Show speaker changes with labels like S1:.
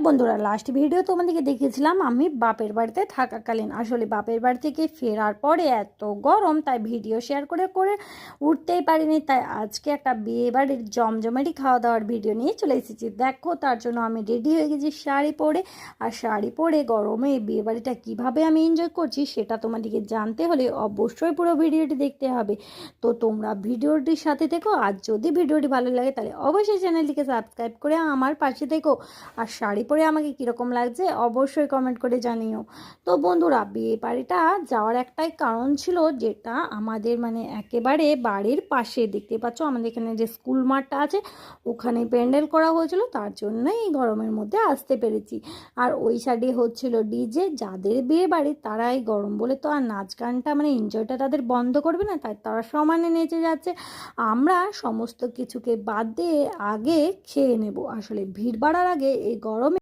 S1: বন্ধুরা, last video তোমাদেরকে দেখিয়েছিলাম আমি বাপের বাড়িতে থাকাকালীন। আসলে বাপের বাড়ি থেকে ফেরার পরে এত গরম, তাই ভিডিও শেয়ার করে করে উঠতেই পারিনি। তাই আজকে একটা বিয়ে বাড়ির জমজমাটি খাওয়া দাওয়ার ভিডিও নিয়ে চলে এসেছি। দেখো, তার জন্য আমি রেডি হয়ে গেছি শাড়ি পরে। আর শাড়ি পরে গরমে এই বিয়ে বাড়িটা কীভাবে আমি এনজয় করছি সেটা তোমাদেরকে জানতে হলে অবশ্যই পুরো ভিডিওটি দেখতে হবে। তো তোমরা ভিডিওটির সাথে থেকো। আর যদি ভিডিওটি ভালো লাগে তাহলে অবশ্যই চ্যানেলটিকে সাবস্ক্রাইব করে আমার পাশে থেকো। আর শাড়ি পরে আমাকে কীরকম লাগছে অবশ্যই কমেন্ট করে জানিও। তো বন্ধুরা, বিয়ে বাড়িটা যাওয়ার একটাই কারণ ছিল, যেটা আমাদের একেবারে বাড়ির পাশে দেখতে পাচ্ছ, আমাদের এখানে যে স্কুল মাঠটা আছে ওখানে প্যান্ডেল করা হয়েছিল, তার জন্যই এই গরমের মধ্যে আসতে পেরেছি। আর ওই সাইডে হচ্ছিল ডিজে। যাদের বিয়ে বাড়ি তারা এই গরম বলে তো আর নাচ গানটা এনজয়টা তাদের বন্ধ করবে না, তাই তারা সমানে নেচে যাচ্ছে। আমরা সমস্ত কিছুকে বাদ দিয়ে আগে খেয়ে নেব। আসলে ভিড় বাড়ার আগে এই গরমে